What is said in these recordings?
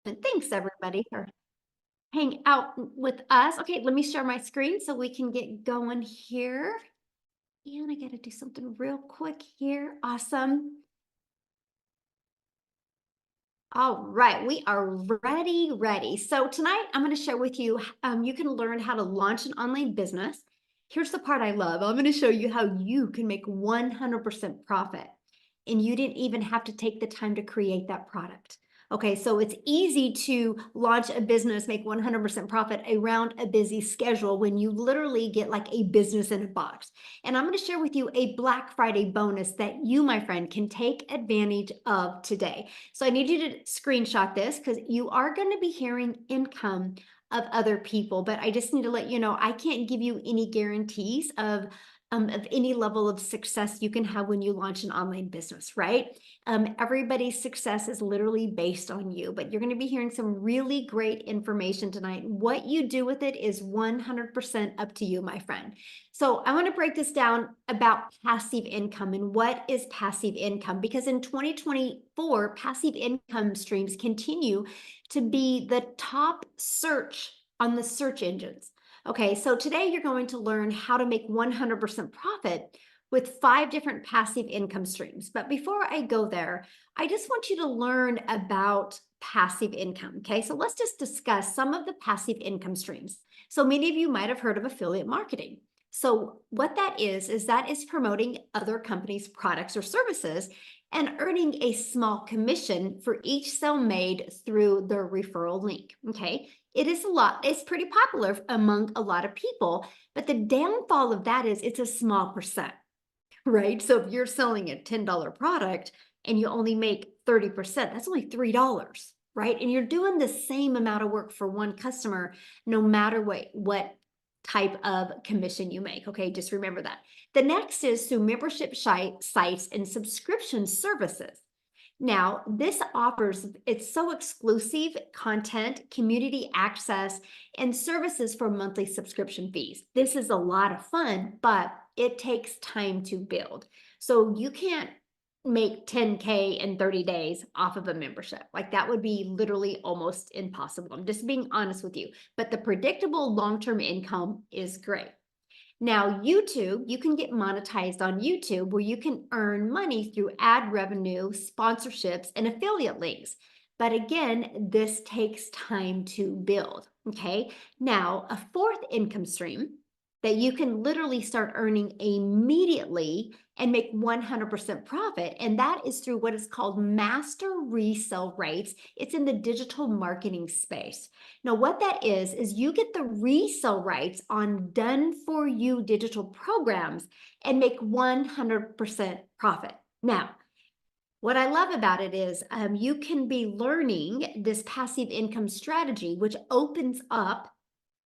And thanks everybody for hanging out with us. Okay, let me share my screen so we can get going here. And I got to do something real quick here. Awesome. All right, we are ready. So tonight I'm going to share with you, you can learn how to launch an online business. Here's the part I love. I'm going to show you how you can make 100% profit. And you didn't even have to take the time to create that product. Okay, so it's easy to launch a business, make 100% profit around a busy schedule when you literally get like a business in a box. And I'm going to share with you a Black Friday bonus that you, my friend, can take advantage of today. So I need you to screenshot this because you are going to be hearing income of other people, but I just need to let you know I can't give you any guarantees of any level of success you can have when you launch an online business, right? Everybody's success is literally based on you, but you're going to be hearing some really great information tonight. What you do with it is 100% up to you, my friend. So I want to break this down about passive income and what is passive income, because in 2024, passive income streams continue to be the top search on the search engines. Okay, so today you're going to learn how to make 100% profit with 5 different passive income streams. But before I go there, I just want you to learn about passive income. Okay, so let's just discuss some of the passive income streams. So many of you might have heard of affiliate marketing. So what that is that is promoting other companies' products or services and earning a small commission for each sale made through their referral link. Okay, it's pretty popular among a lot of people, but the downfall of that is it's a small percent, right? So if you're selling a $10 product and you only make 30%, that's only $3, right? And you're doing the same amount of work for one customer, no matter what type of commission you make. Okay, just remember that. The next is through membership sites and subscription services. Now, it's so exclusive content, community access, and services for monthly subscription fees. This is a lot of fun, but it takes time to build. So you can't make 10K in 30 days off of a membership. Like that would be literally almost impossible. I'm just being honest with you, but the predictable long-term income is great. Now, YouTube, you can get monetized on YouTube where you can earn money through ad revenue, sponsorships, and affiliate links. But again, this takes time to build. Okay. Now, a fourth income stream that you can literally start earning immediately and make 100% profit. And that is through what is called master resale rights. It's in the digital marketing space. Now, what that is you get the resale rights on done for you digital programs and make 100% profit. Now, what I love about it is you can be learning this passive income strategy, which opens up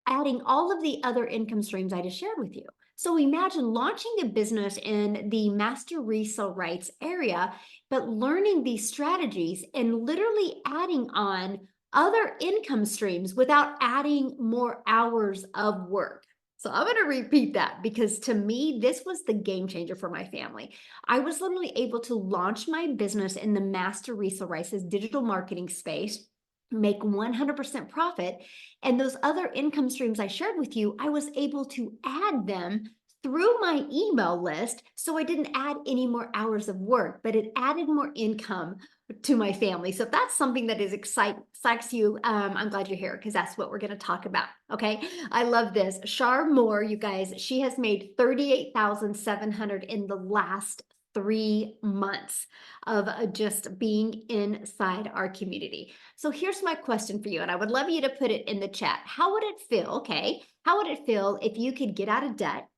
adding all of the other income streams I just shared with you. So imagine launching a business in the master resale rights area, but learning these strategies and literally adding on other income streams without adding more hours of work. So I'm going to repeat that because to me, this was the game changer for my family. I was literally able to launch my business in the master resale rights digital marketing space, make 100% profit. And those other income streams I shared with you, I was able to add them through my email list. So I didn't add any more hours of work, but it added more income to my family. So if that's something that excites you, I'm glad you're here because that's what we're going to talk about. Okay. I love this. Shar Moore, you guys, she has made 38,700 in the last 3 months of just being inside our community. So here's my question for you, and I would love you to put it in the chat. How would it feel, okay? How would it feel if you could get out of debt,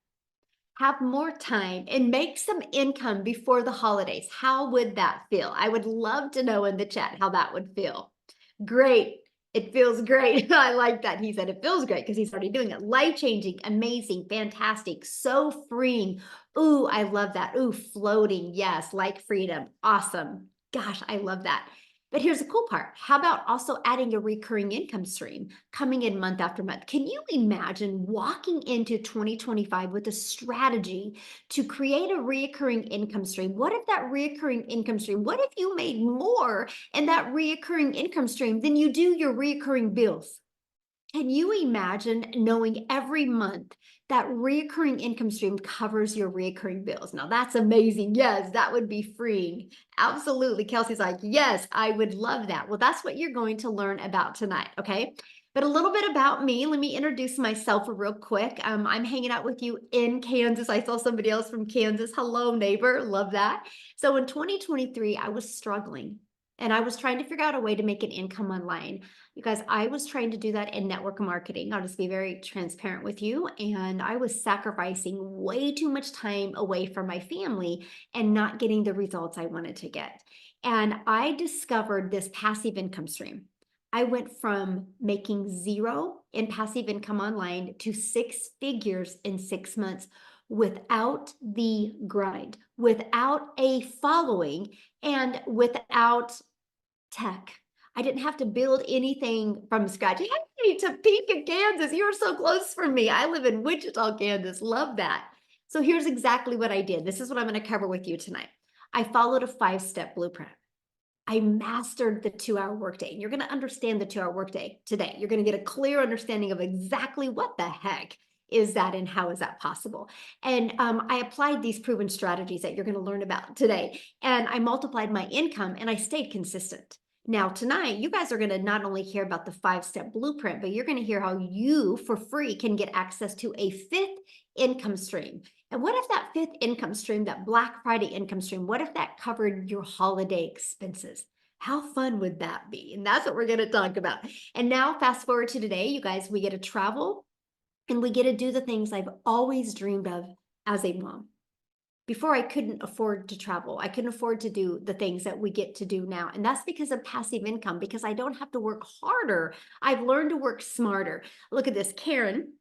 have more time, and make some income before the holidays? How would that feel? I would love to know in the chat how that would feel. Great. It feels great. I like that. He said it feels great because he's already doing it. Life-changing, amazing, fantastic, so freeing. Ooh, I love that. Ooh, floating. Yes, like freedom. Awesome. Gosh, I love that. But here's the cool part. How about also adding a recurring income stream coming in month after month? Can you imagine walking into 2025 with a strategy to create a recurring income stream? What if that recurring income stream, what if you made more in that recurring income stream than you do your recurring bills? Can you imagine knowing every month that recurring income stream covers your recurring bills? Now that's amazing. Yes, that would be freeing. Absolutely. Kelsey's like, yes, I would love that. Well, that's what you're going to learn about tonight. Okay. But a little bit about me. Let me introduce myself real quick. I'm hanging out with you in Kansas. I saw somebody else from Kansas. Hello, neighbor. Love that. So in 2023, I was struggling and I was trying to figure out a way to make an income online. You guys, I was trying to do that in network marketing. I'll just be very transparent with you. And I was sacrificing way too much time away from my family and not getting the results I wanted to get. And I discovered this passive income stream. I went from making zero in passive income online to six figures in 6 months without the grind, without a following, and without tech. I didn't have to build anything from scratch. Hey, Topeka, Kansas, you are so close from me. I live in Wichita, Kansas. Love that. So here's exactly what I did. This is what I'm going to cover with you tonight. I followed a 5-step blueprint. I mastered the 2-hour workday. And you're going to understand the 2-hour workday today. You're going to get a clear understanding of exactly what the heck is that and how is that possible. And I applied these proven strategies that you're going to learn about today. And I multiplied my income and I stayed consistent. Now, tonight, you guys are going to not only hear about the 5-step blueprint, but you're going to hear how you, for free, can get access to a 5th income stream. And what if that 5th income stream, that Black Friday income stream, what if that covered your holiday expenses? How fun would that be? And that's what we're going to talk about. And now, fast forward to today, you guys, we get to travel and we get to do the things I've always dreamed of as a mom. Before, I couldn't afford to travel. I couldn't afford to do the things that we get to do now. And that's because of passive income, because I don't have to work harder. I've learned to work smarter. Look at this, Karen.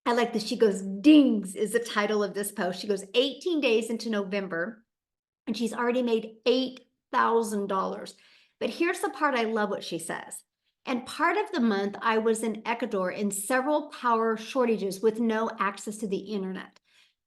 I like this. She goes, dings is the title of this post. She goes 18 days into November and she's already made $8,000. But here's the part I love what she says. And part of the month, I was in Ecuador in several power shortages with no access to the internet.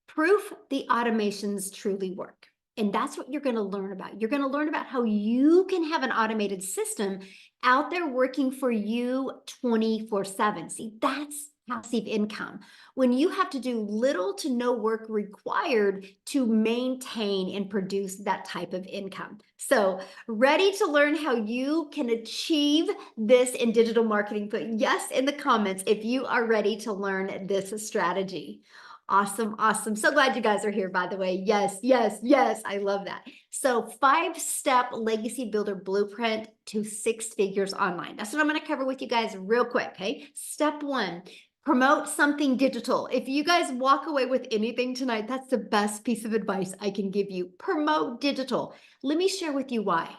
Proof the automations truly work. And that's what you're going to learn about. You're going to learn about how you can have an automated system out there working for you 24/7. See, that's passive income. When you have to do little to no work required to maintain and produce that type of income. So, ready to learn how you can achieve this in digital marketing? Put yes in the comments if you are ready to learn this strategy. Awesome, awesome. So glad you guys are here, by the way. Yes, yes, yes. I love that. So 5-step legacy builder blueprint to 6 figures online. That's what I'm going to cover with you guys real quick. Okay. Step 1, promote something digital. If you guys walk away with anything tonight, that's the best piece of advice I can give you. Promote digital. Let me share with you why.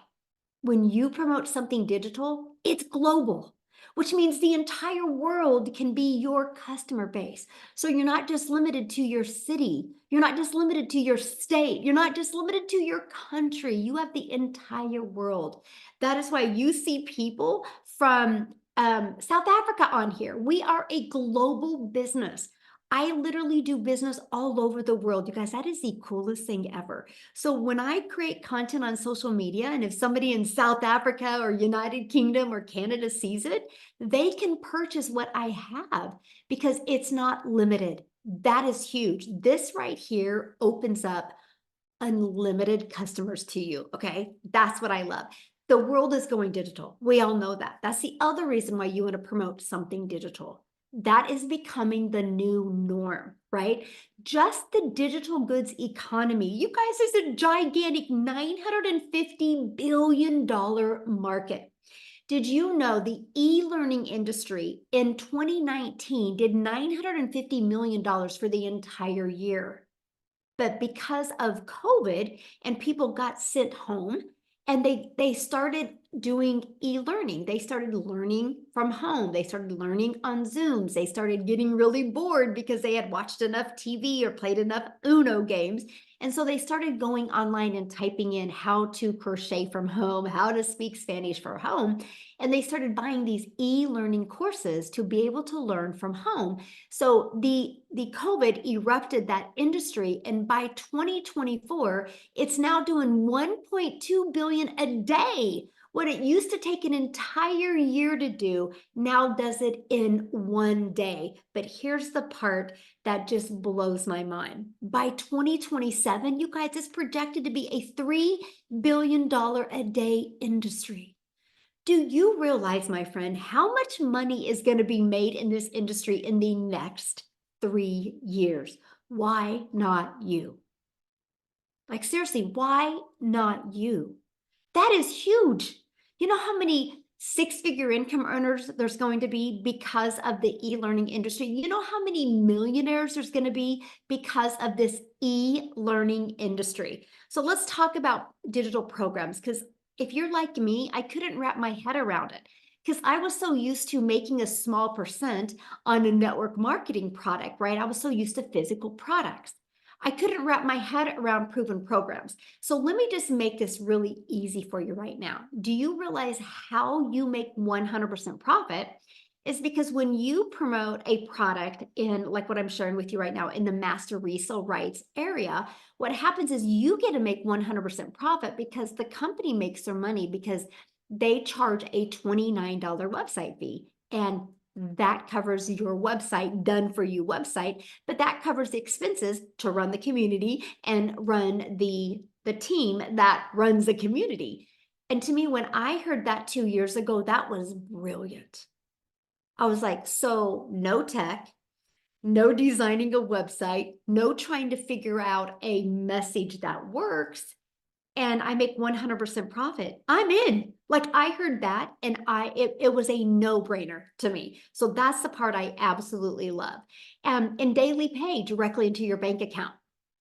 When you promote something digital, it's global, which means the entire world can be your customer base. So you're not just limited to your city. You're not just limited to your state. You're not just limited to your country. You have the entire world. That is why you see people from South Africa on here. We are a global business. I literally do business all over the world. You guys, that is the coolest thing ever. So when I create content on social media, and if somebody in South Africa or United Kingdom or Canada sees it, they can purchase what I have because it's not limited. That is huge. This right here opens up unlimited customers to you. Okay. That's what I love. The world is going digital. We all know that. That's the other reason why you want to promote something digital. That is becoming the new norm, right? Just the digital goods economy, you guys, is a gigantic $950 billion market. Did you know the e-learning industry in 2019 did $950 million for the entire year? But because of COVID and people got sent home and they started doing e-learning. They started learning from home. They started learning on Zooms. They started getting really bored because they had watched enough TV or played enough Uno games. And so they started going online and typing in how to crochet from home, how to speak Spanish from home. And they started buying these e-learning courses to be able to learn from home. So the COVID erupted that industry. And by 2024, it's now doing 1.2 billion a day. What it used to take an entire year to do now does it in one day. But here's the part that just blows my mind. By 2027, you guys, it's projected to be a $3 billion a day industry. Do you realize, my friend, how much money is going to be made in this industry in the next 3 years? Why not you? Like, seriously, why not you? That is huge. You know how many six-figure income earners there's going to be because of the e-learning industry? You know how many millionaires there's going to be because of this e-learning industry? So let's talk about digital programs, because if you're like me, I couldn't wrap my head around it because I was so used to making a small percent on a network marketing product, right? I was so used to physical products. I couldn't wrap my head around proven programs. So let me just make this really easy for you right now. Do you realize how you make 100% profit? Is because when you promote a product in, like what I'm sharing with you right now, in the master resale rights area, what happens is you get to make 100% profit because the company makes their money because they charge a $29 website fee. And that covers your website, done for you website, but that covers the expenses to run the community and run the team that runs the community. And to me, when I heard that 2 years ago, that was brilliant. I was like, so no tech, no designing a website, no trying to figure out a message that works, and I make 100% profit. I'm in. Like, I heard that and it was a no-brainer to me. So that's the part I absolutely love. And daily pay directly into your bank account.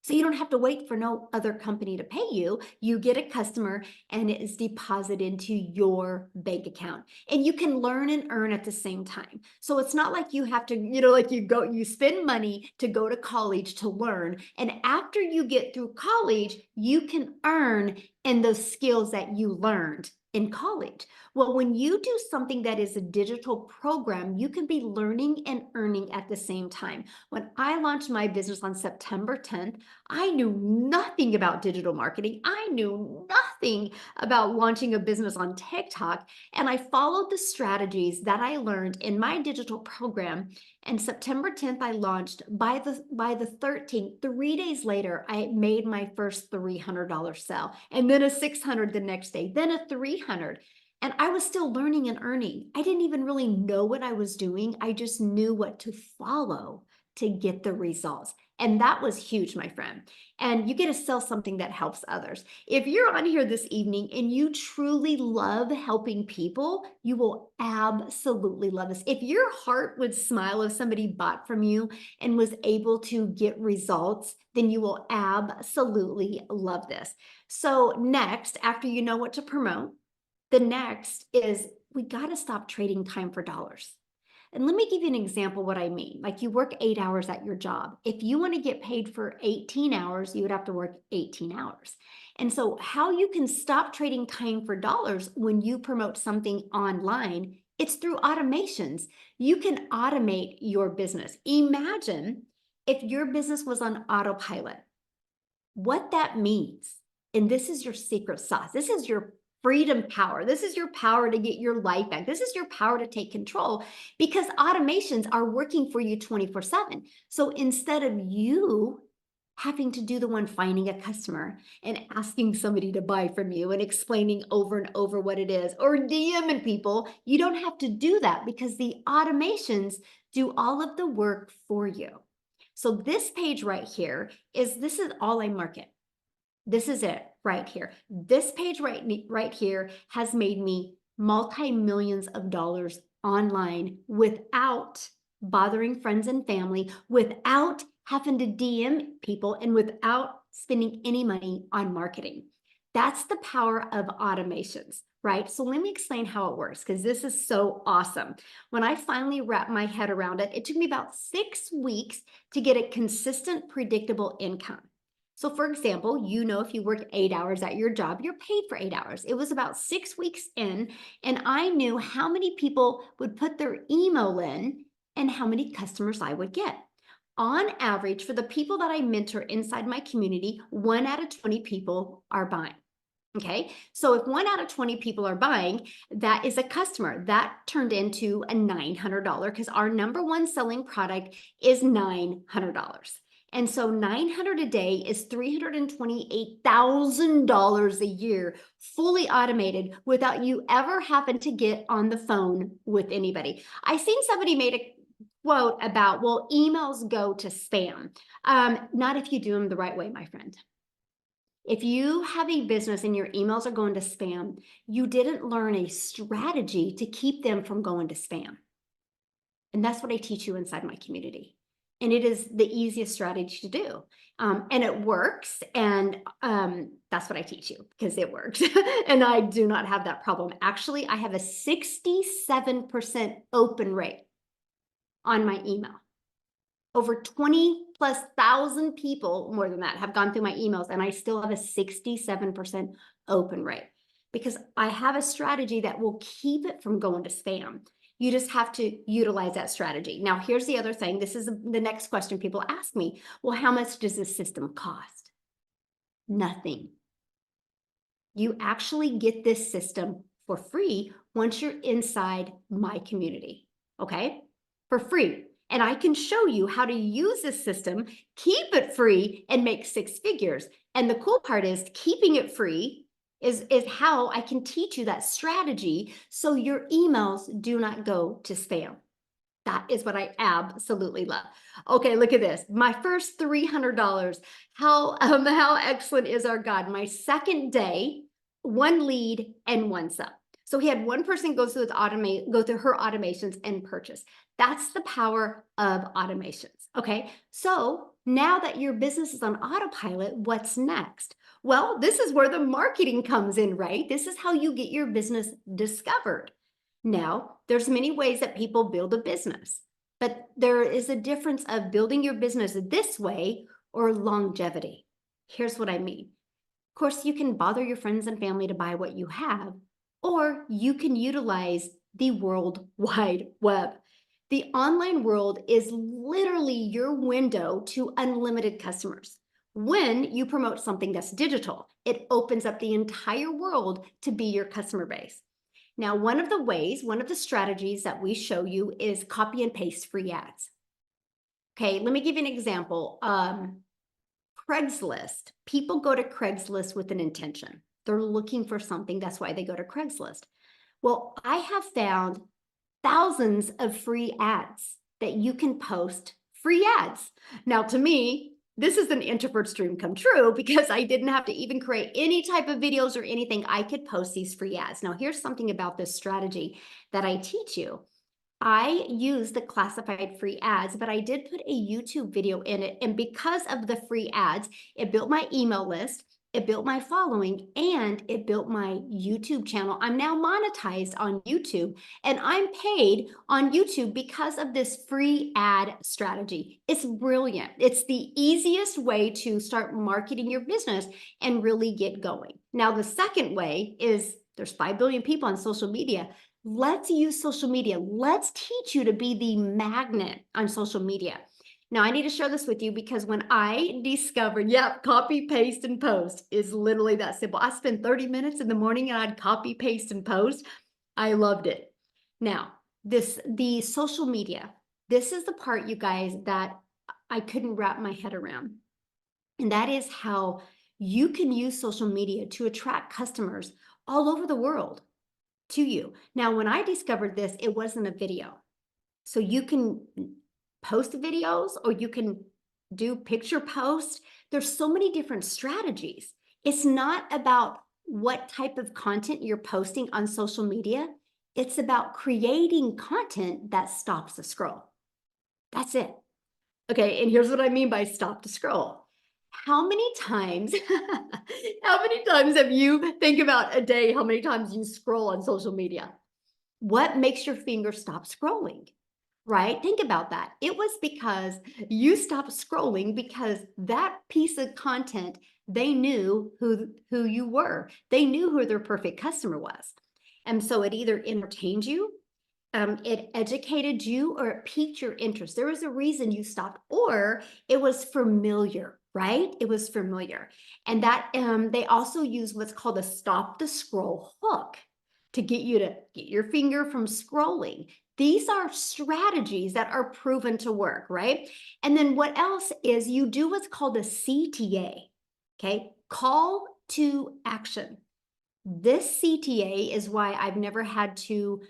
So you don't have to wait for no other company to pay you. You get a customer and it is deposited into your bank account. And you can learn and earn at the same time. So it's not like you have to, like you spend money to go to college to learn. And after you get through college, you can earn in those skills that you learned in college. Well, when you do something that is a digital program, you can be learning and earning at the same time. When I launched my business on September 10th, I knew nothing about digital marketing. I knew nothing about launching a business on TikTok. And I followed the strategies that I learned in my digital program. And September 10th, I launched. By the 13th, 3 days later, I made my first $300 sale, and then a $600 the next day, then a $300. And I was still learning and earning. I didn't even really know what I was doing. I just knew what to follow to get the results. And that was huge, my friend. And you get to sell something that helps others. If you're on here this evening and you truly love helping people, you will absolutely love this. If your heart would smile if somebody bought from you and was able to get results, then you will absolutely love this. So next, after you know what to promote, the next is we got to stop trading time for dollars. And let me give you an example what I mean. Like, you work 8 hours at your job. If you want to get paid for 18 hours, you would have to work 18 hours. And so how you can stop trading time for dollars when you promote something online, it's through automations. You can automate your business. Imagine if your business was on autopilot. What that means, and this is your secret sauce, this is your freedom power. This is your power to get your life back. This is your power to take control, because automations are working for you 24/7. So instead of you having to do the one finding a customer and asking somebody to buy from you and explaining over and over what it is, or DMing people, you don't have to do that because the automations do all of the work for you. So this page right here this is all I market. This is it right here. This page right here has made me multi-millions of dollars online without bothering friends and family, without having to DM people, and without spending any money on marketing. That's the power of automations, right? So let me explain how it works because this is so awesome. When I finally wrapped my head around it, it took me about 6 weeks to get a consistent, predictable income. So, for example, if you work 8 hours at your job, you're paid for 8 hours. It was about 6 weeks in, and I knew how many people would put their email in and how many customers I would get. On average, for the people that I mentor inside my community, 1 out of 20 people are buying. Okay, so if 1 out of 20 people are buying, that is a customer. That turned into a $900 because our number one selling product is $900. And so 900 a day is $328,000 a year, fully automated without you ever having to get on the phone with anybody. I seen somebody made a quote about, well, emails go to spam. Not if you do them the right way, my friend. If you have a business and your emails are going to spam, you didn't learn a strategy to keep them from going to spam. And that's what I teach you inside my community. And it is the easiest strategy to do. And it works. And that's what I teach you because it works. And I do not have that problem. Actually, I have a 67% open rate on my email. Over 20,000+ people, more than that, have gone through my emails, and I still have a 67% open rate because I have a strategy that will keep it from going to spam. You just have to utilize that strategy. Now, here's the other thing. This is the next question people ask me. Well, how much does this system cost? Nothing. You actually get this system for free once you're inside my community, okay? For free. And I can show you how to use this system, keep it free, and make 6 figures. And the cool part is keeping it free is how I can teach you that strategy so your emails do not go to spam. That is what I absolutely love. Okay, look at this. My first $300. How excellent is our God? My second day, 1 lead and 1 sub. So he had one person go through her automations and purchase. That's the power of automations. Okay, so now that your business is on autopilot, what's next? Well, this is where the marketing comes in, right? This is how you get your business discovered. Now, there's many ways that people build a business, but there is a difference of building your business this way or longevity. Here's what I mean. Of course, you can bother your friends and family to buy what you have, or you can utilize the World Wide Web. The online world is literally your window to unlimited customers. When you promote something that's digital, it opens up the entire world to be your customer base. Now, one of the strategies that we show you is copy and paste free ads. Okay, let me give you an example. Craigslist. People go to Craigslist with an intention. They're looking for something. That's why they go to Craigslist. Well, I have found thousands of free ads that you can post, free ads. Now, to me, this is an introvert's dream come true because I didn't have to even create any type of videos or anything. I could post these free ads. Now, here's something about this strategy that I teach you. I use the classified free ads, but I did put a YouTube video in it. And because of the free ads, it built my email list, it built my following, and it built my YouTube channel. I'm now monetized on YouTube, and I'm paid on YouTube because of this free ad strategy. It's brilliant. It's the easiest way to start marketing your business and really get going. Now, the second way is there's 5 billion people on social media. Let's use social media. Let's teach you to be the magnet on social media. Now, I need to share this with you because when I discovered, copy, paste, and post is literally that simple. I spend 30 minutes in the morning and I'd copy, paste, and post. I loved it. Now, the social media, this is the part, you guys, that I couldn't wrap my head around. And that is how you can use social media to attract customers all over the world to you. Now, when I discovered this, it wasn't a video. So you can post videos or you can do picture posts. There's so many different strategies. It's not about what type of content you're posting on social media. It's about creating content that stops the scroll. That's it. Okay, and here's what I mean by stop the scroll. How many times, how many times have you think about a day, how many times you scroll on social media? What makes your finger stop scrolling? Right? Think about that. It was because you stopped scrolling because that piece of content, they knew who you were. They knew who their perfect customer was. And so it either entertained you, it educated you, or it piqued your interest. There was a reason you stopped, or it was familiar, right? It was familiar. And that they also use what's called a stop the scroll hook to get you to get your finger from scrolling. These are strategies that are proven to work, right? And then what else is you do what's called a CTA, okay? Call to action. This CTA is why I've never had to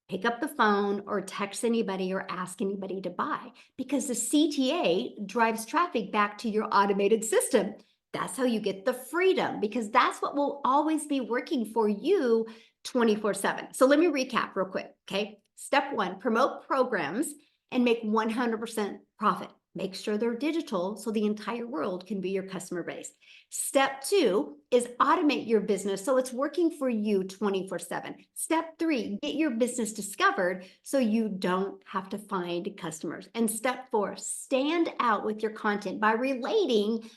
pick up the phone or text anybody or ask anybody to buy, because the CTA drives traffic back to your automated system. That's how you get the freedom, because that's what will always be working for you 24/7. So let me recap real quick. Okay. Step one, promote programs and make 100% profit. Make sure they're digital so the entire world can be your customer base. Step two is automate your business so it's working for you 24/7. Step three, get your business discovered so you don't have to find customers. And step four, stand out with your content by relating.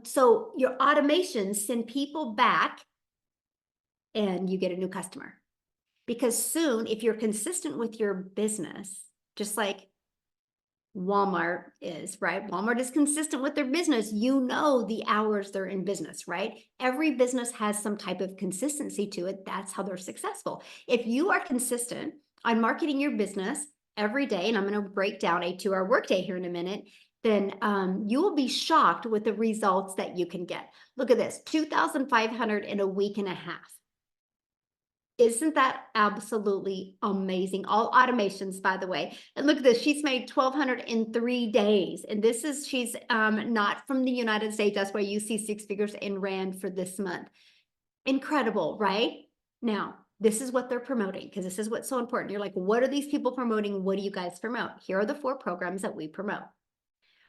So your automations send people back and you get a new customer. Because soon, if you're consistent with your business, just like Walmart is, right? Walmart is consistent with their business. You know the hours they're in business, right? Every business has some type of consistency to it. That's how they're successful. If you are consistent on marketing your business every day, and I'm going to break down a 2-hour workday here in a minute, then you will be shocked with the results that you can get. Look at this, 2,500 in a week and a half. Isn't that absolutely amazing? All automations, by the way. And look at this. She's made 1,200 in 3 days. And this is, she's not from the United States. That's why you see 6 figures in Rand for this month. Incredible, right? Now, this is what they're promoting, because this is what's so important. You're like, what are these people promoting? What do you guys promote? Here are the 4 programs that we promote,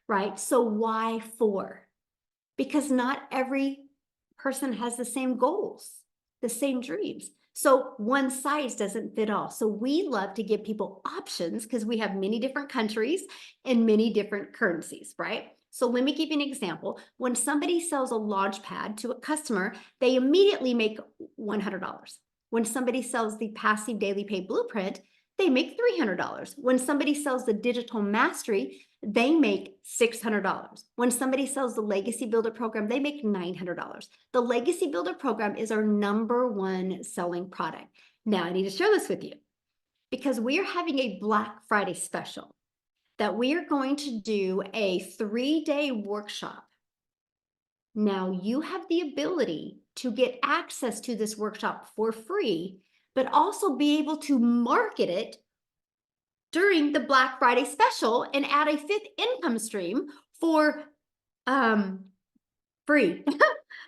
right? So why 4? Because not every person has the same goals, the same dreams. So one size doesn't fit all. So we love to give people options because we have many different countries and many different currencies, right? So let me give you an example. When somebody sells a launch pad to a customer, they immediately make $100. When somebody sells the passive daily pay blueprint, they make $300. When somebody sells the digital mastery, they make $600. When somebody sells the Legacy Builder program, they make $900. The Legacy Builder program is our #1 selling product. Now, I need to share this with you because we are having a Black Friday special that we are going to do a 3-day workshop. Now, you have the ability to get access to this workshop for free, but also be able to market it during the Black Friday special and add a 5th income stream for free.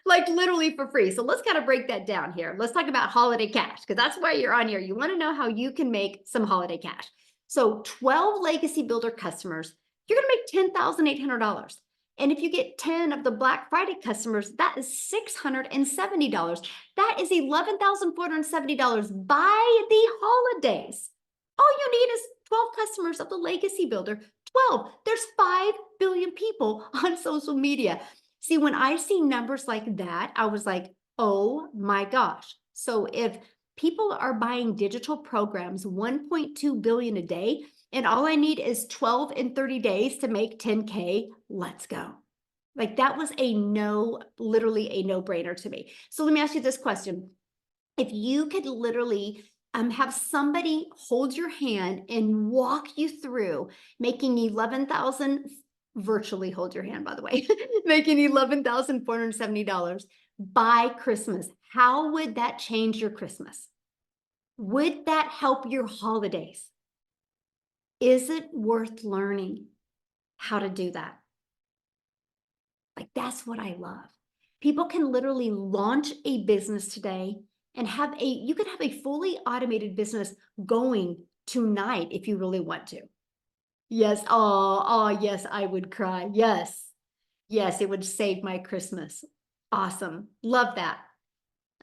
Like literally for free. So let's kind of break that down here. Let's talk about holiday cash, because that's why you're on here. You want to know how you can make some holiday cash. So 12 Legacy Builder customers, you're going to make $10,800. And if you get 10 of the Black Friday customers, that is $670. That is $11,470 by the holidays. All you need is 12 customers of the Legacy Builder. 12. There's 5 billion people on social media. See, when I see numbers like that, I was like, oh my gosh. So if people are buying digital programs, 1.2 billion a day, and all I need is 12 in 30 days to make 10K, let's go. Like that was literally a no-brainer to me. So let me ask you this question. If you could literally have somebody hold your hand and walk you through making 11,000, virtually hold your hand, by the way, making $11,470 by Christmas, how would that change your Christmas? Would that help your holidays? Is it worth learning how to do that? Like, that's what I love. People can literally launch a business today and you could have a fully automated business going tonight if you really want to. Yes. Oh, yes, I would cry. Yes. Yes, it would save my Christmas. Awesome. Love that.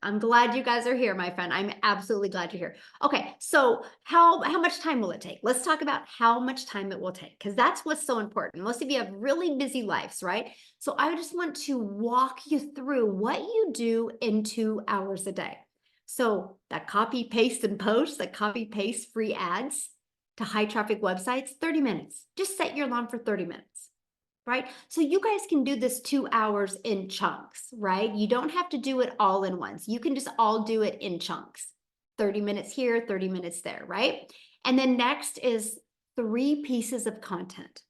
I'm glad you guys are here, my friend. I'm absolutely glad you're here. Okay, so how much time will it take? Let's talk about how much time it will take, because that's what's so important. Most of you have really busy lives, right? So I just want to walk you through what you do in 2 hours a day. So that copy, paste, and post, that copy, paste free ads to high traffic websites, 30 minutes. Just set your alarm for 30 minutes. Right? So you guys can do this 2 hours in chunks, right? You don't have to do it all in once. You can just all do it in chunks. 30 minutes here, 30 minutes there, right? And then next is 3 pieces of content.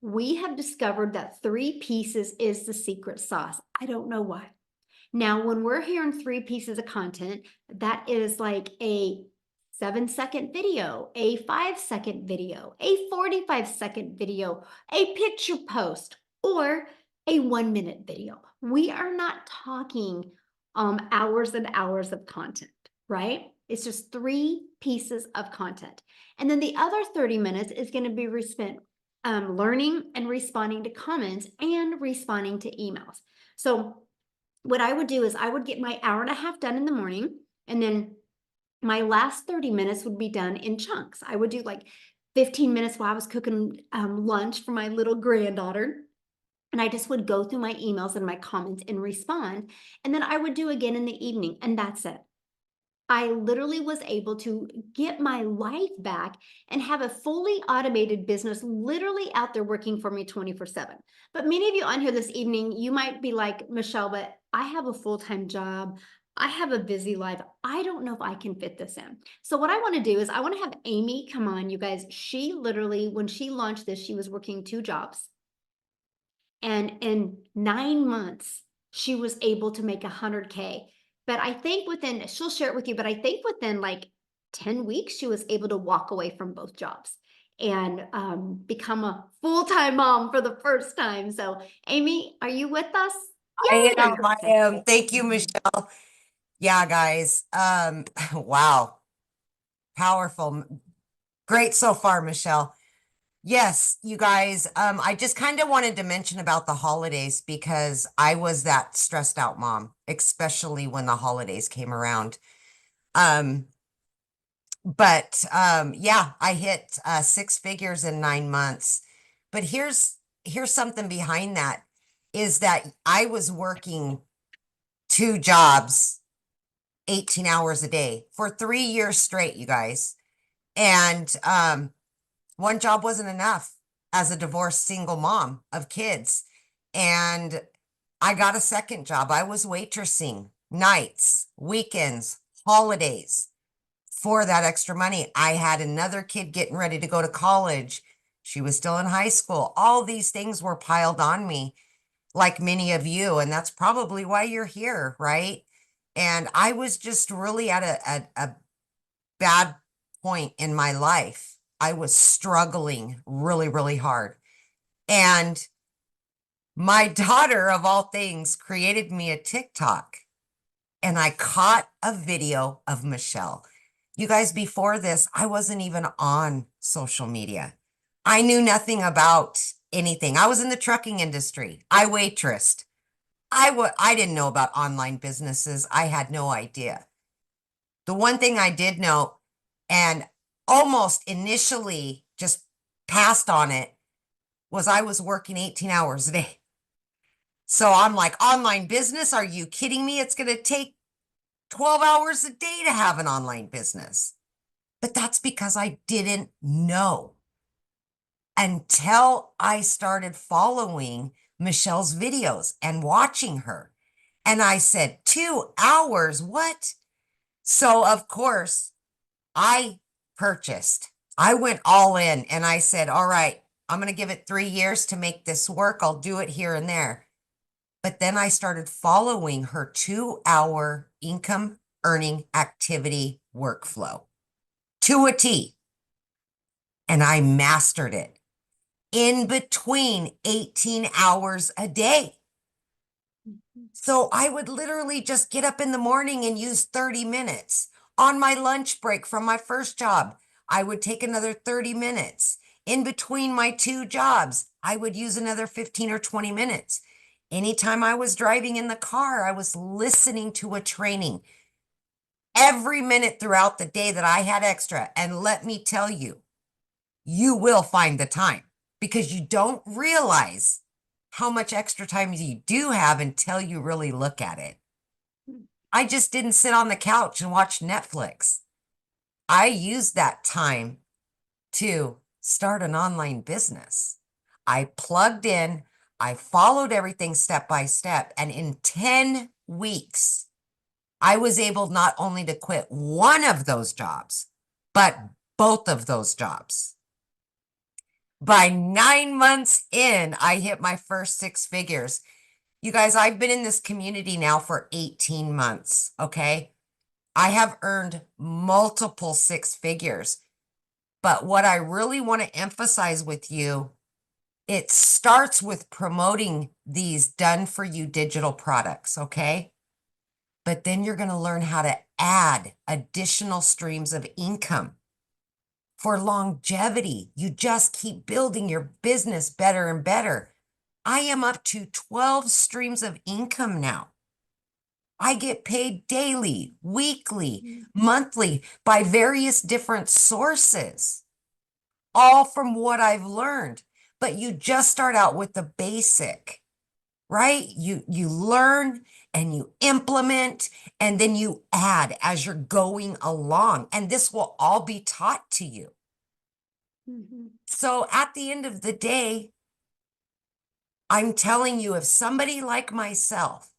We have discovered that 3 pieces is the secret sauce. I don't know why. Now, when we're hearing 3 pieces of content, that is like a 7-second video, a 5-second video, a 45-second video, a picture post, or a 1-minute video. We are not talking hours and hours of content, right? It's just 3 pieces of content. And then the other 30 minutes is going to be spent learning and responding to comments and responding to emails. So what I would do is I would get my hour and a half done in the morning, and then my last 30 minutes would be done in chunks. I would do like 15 minutes while I was cooking lunch for my little granddaughter. And I just would go through my emails and my comments and respond. And then I would do again in the evening, and that's it. I literally was able to get my life back and have a fully automated business literally out there working for me 24/7. But many of you on here this evening, you might be like, Michelle, but I have a full-time job. I have a busy life. I don't know if I can fit this in. So what I want to do is I want to have Amy come on, you guys. She literally, when she launched this, she was working 2 jobs. And in 9 months, she was able to make 100K. But I think within, she'll share it with you, but I think within like 10 weeks, she was able to walk away from both jobs and become a full-time mom for the first time. So Amy, are you with us? I Yay, there am, you go. I Okay. am. Thank you, Michelle. Yeah, guys. Wow. Powerful. Great so far, Michelle. Yes, you guys. I just kind of wanted to mention about the holidays because I was that stressed out mom, especially when the holidays came around. Um, but yeah, I hit 6 figures in 9 months. But here's something behind that is that I was working 2 jobs 18 hours a day for 3 years straight, you guys. And one job wasn't enough as a divorced single mom of kids. And I got a second job. I was waitressing nights, weekends, holidays for that extra money. I had another kid getting ready to go to college. She was still in high school. All these things were piled on me, like many of you. And that's probably why you're here, right? And I was just really at a bad point in my life. I was struggling really, really hard. And my daughter, of all things, created me a TikTok. And I caught a video of Michelle. You guys, before this, I wasn't even on social media. I knew nothing about anything. I was in the trucking industry. I waitressed. I didn't know about online businesses. I had no idea. The one thing I did know and almost initially just passed on it was I was working 18 hours a day. So I'm like, online business? Are you kidding me? It's going to take 12 hours a day to have an online business. But that's because I didn't know until I started following Michelle's videos and watching her. And I said, 2 hours? What? So, of course, I purchased. I went all in and I said, all right, I'm going to give it 3 years to make this work. I'll do it here and there. But then I started following her 2 hour income earning activity workflow to a T. And I mastered it in between 18 hours a day. So I would literally just get up in the morning and use 30 minutes. On my lunch break from my first job, I would take another 30 minutes. In between my two jobs, I would use another 15 or 20 minutes. Anytime I was driving in the car, I was listening to a training every minute throughout the day that I had extra. And let me tell you, you will find the time because you don't realize how much extra time you do have until you really look at it. I just didn't sit on the couch and watch Netflix. I used that time to start an online business. I plugged in, I followed everything step by step, and in 10 weeks, I was able not only to quit one of those jobs, but both of those jobs. By 9 months in, I hit my first 6 figures. You guys, I've been in this community now for 18 months, okay? I have earned multiple 6 figures. But what I really want to emphasize with you, it starts with promoting these done for you digital products, okay? But then you're going to learn how to add additional streams of income. For longevity, you just keep building your business better and better. I am up to 12 streams of income now. I get paid daily, weekly, monthly by various different sources, all from what I've learned. But you just start out with the basic, right? You learn and you implement and then you add as you're going along. And this will all be taught to you. So at the end of the day, I'm telling you, if somebody like myself,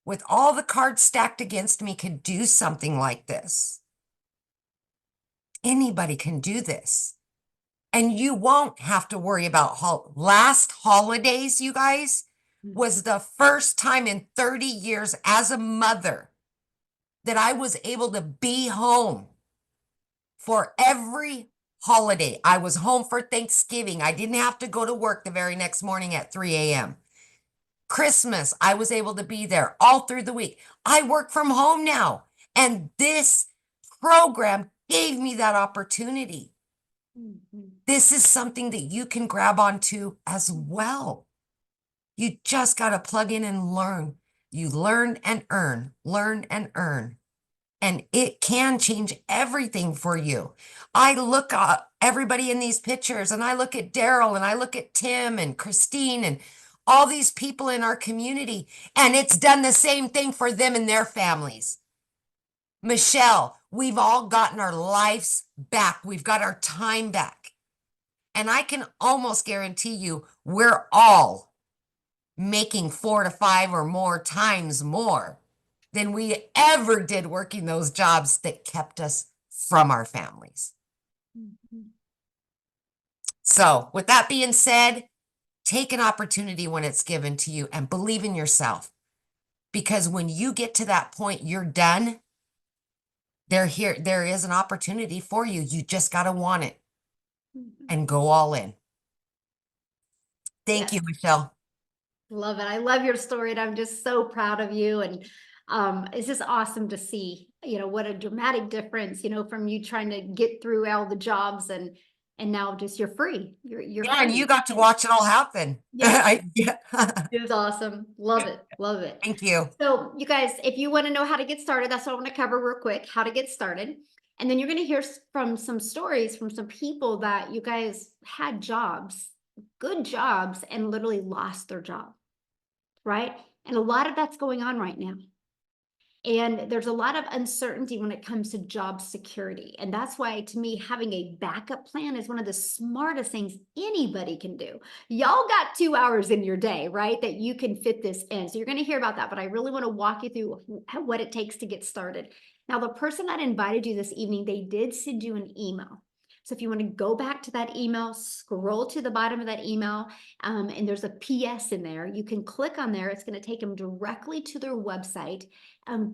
with all the cards stacked against me, could do something like this, anybody can do this. And you won't have to worry about last holidays, you guys, was the first time in 30 years as a mother that I was able to be home for every holiday. I was home for Thanksgiving. I didn't have to go to work the very next morning at 3 a.m. Christmas, I was able to be there all through the week. I work from home now, and this program gave me that opportunity. This is something that you can grab onto as well. You just got to plug in and learn. You learn and earn, learn and earn. And it can change everything for you. I look at everybody in these pictures and I look at Daryl and I look at Tim and Christine and all these people in our community, and it's done the same thing for them and their families. Michelle, we've all gotten our lives back. We've got our time back. And I can almost guarantee you we're all making 4 to 5 or more times more than we ever did working those jobs that kept us from our families. So with that being said, take an opportunity when it's given to you and believe in yourself. Because when you get to that point, you're done. There is an opportunity for you. You just got to want it and go all in. Thank you, Michelle. Love it. I love your story, and I'm just so proud of you. And it's just awesome to see, what a dramatic difference, from you trying to get through all the jobs and now just you're free. You're Yeah, free. and you got to watch it all happen. Yeah. It was awesome. Love it. Love it. Thank you. So you guys, if you want to know how to get started, that's what I want to cover real quick, how to get started. And then you're going to hear from some stories from some people that you guys had jobs, good jobs, and literally lost their job, right? And a lot of that's going on right now. And there's a lot of uncertainty when it comes to job security. And that's why, to me, having a backup plan is one of the smartest things anybody can do. Y'all got 2 hours in your day, right, that you can fit this in. So you're going to hear about that. But I really want to walk you through what it takes to get started. Now, the person that invited you this evening, they did send you an email. So if you want to go back to that email, scroll to the bottom of that email, and there's a PS in there. You can click on there. It's going to take them directly to their website.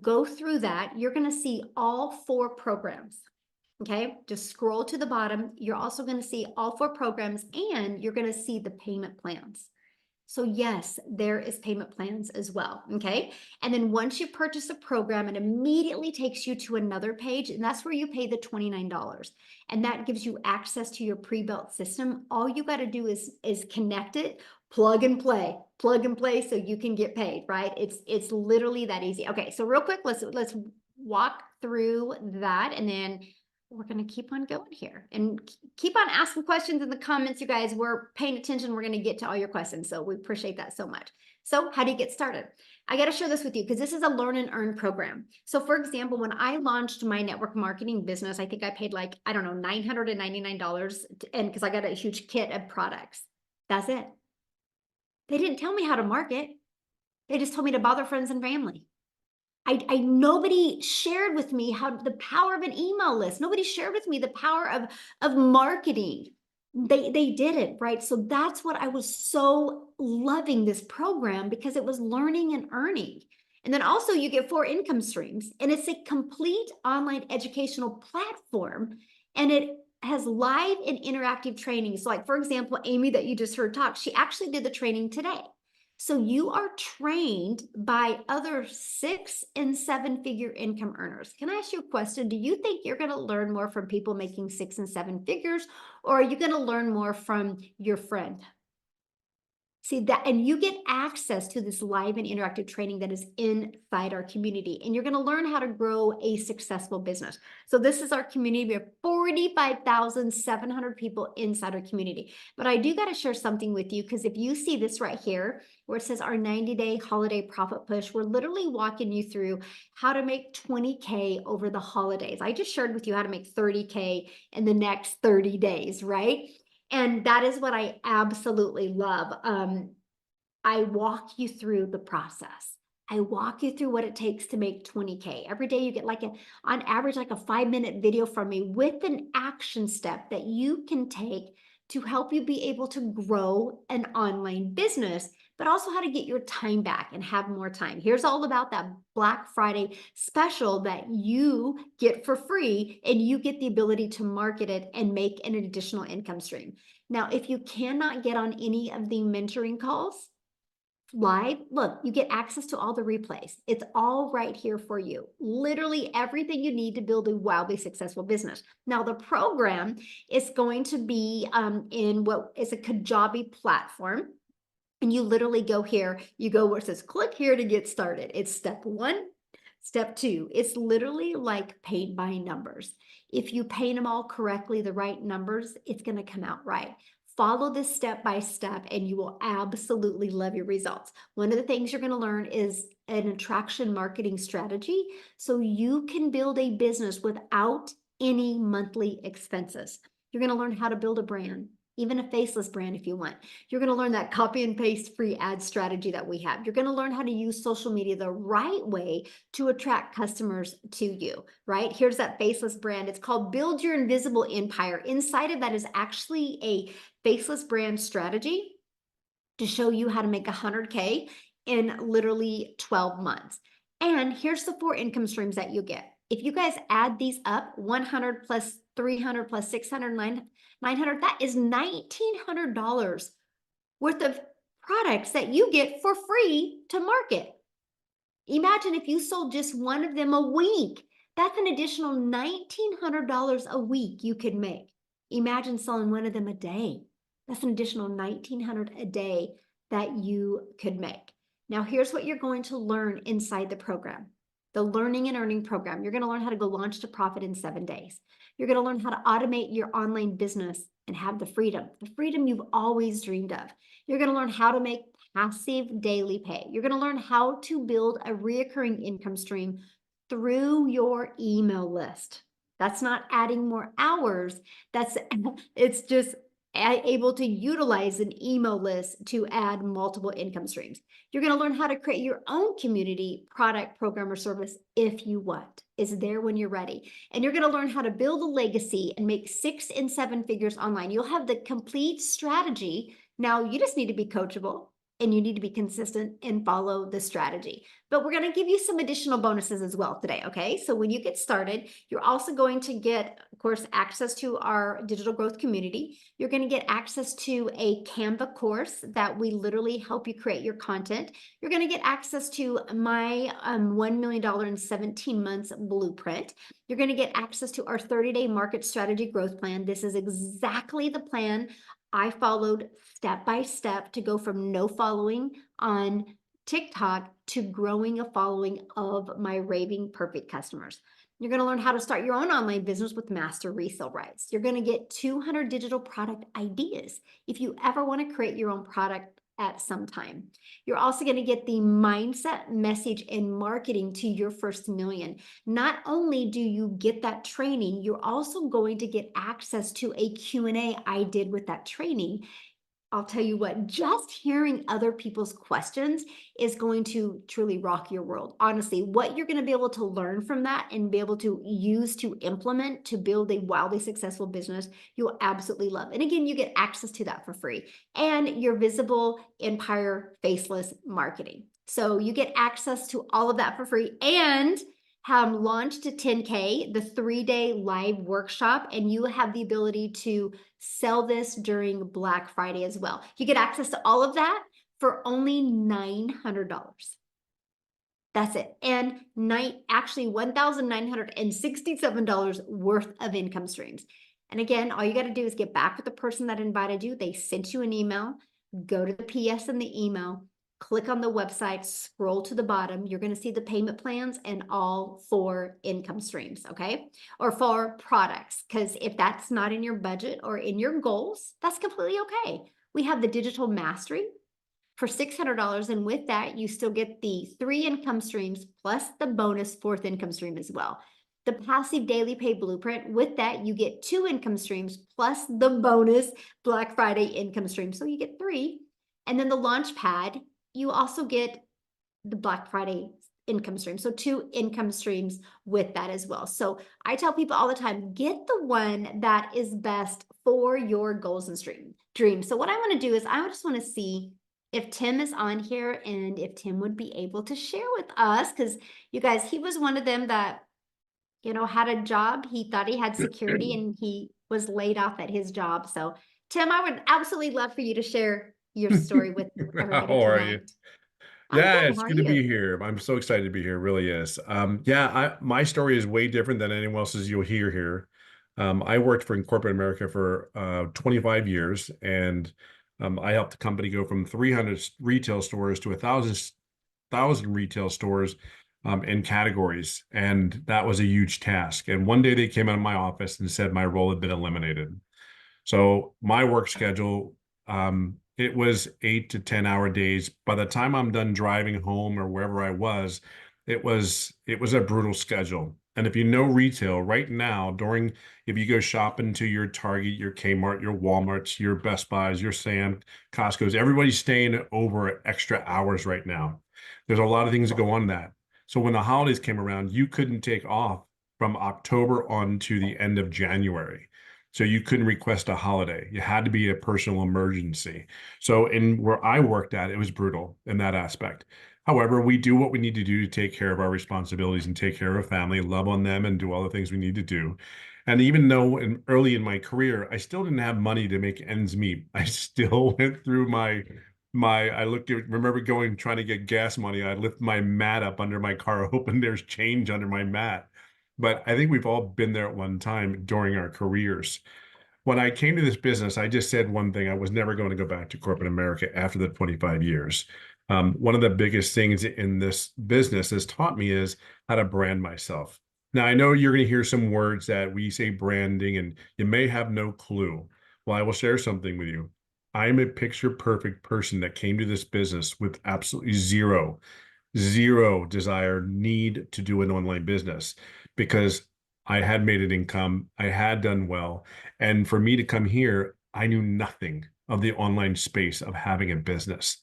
Go through that. You're going to see all 4 programs. Okay, just scroll to the bottom. You're also going to see all 4 programs, and you're going to see the payment plans. So yes, there is payment plans as well, okay? And then once you purchase a program, it immediately takes you to another page, and that's where you pay the $29. And that gives you access to your pre-built system. All you got to do is connect it, plug and play so you can get paid, right? It's literally that easy. Okay, so real quick, let's walk through that, and then we're going to keep on going here and keep on asking questions in the comments, you guys. We're paying attention. We're going to get to all your questions. So we appreciate that so much. So how do you get started? I got to share this with you because this is a learn and earn program. So for example, when I launched my network marketing business, I think I paid like, I don't know, $999 and because I got a huge kit of products. That's it. They didn't tell me how to market. They just told me to bother friends and family. Nobody shared with me how the power of an email list. Nobody shared with me the power of marketing. They did it, right? So that's what I was so loving this program, because it was learning and earning. And then also you get 4 income streams, and it's a complete online educational platform, and it has live and interactive training. So like, for example, Amy that you just heard talk, she actually did the training today. So you are trained by other 6 and 7 figure income earners. Can I ask you a question? Do you think you're going to learn more from people making 6 and 7 figures, or are you going to learn more from your friend? See that, and you get access to this live and interactive training that is inside our community, and you're going to learn how to grow a successful business. So this is our community. We have 45,700 people inside our community. But I do got to share something with you, because if you see this right here, where it says our 90-day holiday profit push, we're literally walking you through how to make 20K over the holidays. I just shared with you how to make 30K in the next 30 days, right? And that is what I absolutely love. I walk you through the process. I walk you through what it takes to make 20K. Every day you get on average, like a 5-minute video from me with an action step that you can take to help you be able to grow an online business, but also how to get your time back and have more time. Here's all about that Black Friday special that you get for free, and you get the ability to market it and make an additional income stream. Now, if you cannot get on any of the mentoring calls live, look, you get access to all the replays. It's all right here for you. Literally everything you need to build a wildly successful business. Now, the program is going to be in what is a Kajabi platform. And you literally go here, you go where it says click here to get started. It's step 1. Step 2, it's literally like paid by numbers. If you paint them all correctly, the right numbers, it's going to come out right. Follow this step by step and you will absolutely love your results. One of the things you're going to learn is an attraction marketing strategy, so you can build a business without any monthly expenses. You're going to learn how to build a brand, even a faceless brand if you want. You're going to learn that copy and paste free ad strategy that we have. You're going to learn how to use social media the right way to attract customers to you, right? Here's that faceless brand. It's called Build Your Invisible Empire. Inside of that is actually a faceless brand strategy to show you how to make 100K in literally 12 months. And here's the 4 income streams that you get. If you guys add these up, 100 plus 300 plus 600, 900, that is $1,900 worth of products that you get for free to market. Imagine if you sold just one of them a week. That's an additional $1,900 a week you could make. Imagine selling one of them a day. That's an additional $1,900 a day that you could make. Now, here's what you're going to learn inside the program. The Learning and Earning program. You're going to learn how to go launch to profit in 7 days. You're going to learn how to automate your online business and have the freedom you've always dreamed of. You're going to learn how to make passive daily pay. You're going to learn how to build a reoccurring income stream through your email list. That's not adding more hours. It's just able to utilize an email list to add multiple income streams. You're going to learn how to create your own community, product, program, or service if you want. It's there when you're ready. And you're going to learn how to build a legacy and make 6 and 7 figures online. You'll have the complete strategy. Now, you just need to be coachable. and you need to be consistent and follow the strategy. But we're going to give you some additional bonuses as well today, okay? So when you get started, you're also going to get, of course, access to our digital growth community. You're going to get access to a Canva course that we literally help you create your content. You're going to get access to my $1 million in 17 months blueprint. You're going to get access to our 30-day market strategy growth plan. This is exactly the plan I followed step by step to go from no following on TikTok to growing a following of my raving perfect customers. You're going to learn how to start your own online business with master resale rights. You're going to get 200 digital product ideas if you ever want to create your own product at some time. You're also going to get the mindset, message, and marketing to your first million. Not only do you get that training, you're also going to get access to a Q&A I did with that training. I'll tell you what, just hearing other people's questions is going to truly rock your world. Honestly, what you're going to be able to learn from that and be able to use to implement to build a wildly successful business, you'll absolutely love. And again, you get access to that for free. And your visible empire faceless marketing. So you get access to all of that for free and have launched to 10K, the 3-day live workshop, and you have the ability to sell this during Black Friday as well. You get access to all of that for only $900. That's it. And actually $1,967 worth of income streams. And again, all you got to do is get back with the person that invited you. They sent you an email, go to the PS in the email, click on the website, scroll to the bottom. You're going to see the payment plans and all 4 income streams, okay? Or 4 products, because if that's not in your budget or in your goals, that's completely okay. We have the digital mastery for $600, and with that, you still get the 3 income streams plus the bonus 4th income stream as well. The passive daily pay blueprint, with that, you get 2 income streams plus the bonus Black Friday income stream. So you get 3. And then the launch pad, you also get the Black Friday income stream. So 2 income streams with that as well. So I tell people all the time, get the one that is best for your goals and dreams. So what I want to do is I just want to see if Tim is on here and if Tim would be able to share with us, because you guys, he was one of them that, had a job. He thought he had security and he was laid off at his job. So Tim, I would absolutely love for you to share your story with everybody How are you? tonight. I'm Yeah, good. it's How are good to be you? here. I'm so excited to be here. It really is. My story is way different than anyone else's you'll hear here. I worked for in corporate America for 25 years, and I helped the company go from 300 retail stores to 1,000 retail stores in categories, and that was a huge task. And one day they came out of my office and said my role had been eliminated. So my work schedule, it was 8 to 10 hour days. By the time I'm done driving home or wherever I was, it was a brutal schedule. And if you know retail right now, if you go shopping to your Target, your Kmart, your Walmarts, your Best Buys, your Sam, Costco's, everybody's staying over extra hours right now. There's a lot of things that go on that. So when the holidays came around, you couldn't take off from October on to the end of January. So you couldn't request a holiday. You had to be a personal emergency. So in where I worked at, it was brutal in that aspect. However, we do what we need to do to take care of our responsibilities and take care of our family, love on them, and do all the things we need to do. And even though early in my career, I still didn't have money to make ends meet. I still went through remember trying to get gas money. I lift my mat up under my car, hoping there's change under my mat. But I think we've all been there at one time during our careers. When I came to this business, I just said one thing: I was never going to go back to corporate America after the 25 years. One of the biggest things in this business has taught me is how to brand myself. Now, I know you're going to hear some words that we say branding, and you may have no clue. Well, I will share something with you. I'm a picture perfect person that came to this business with absolutely zero need to do an online business, because I had made an income, I had done well. And for me to come here, I knew nothing of the online space of having a business.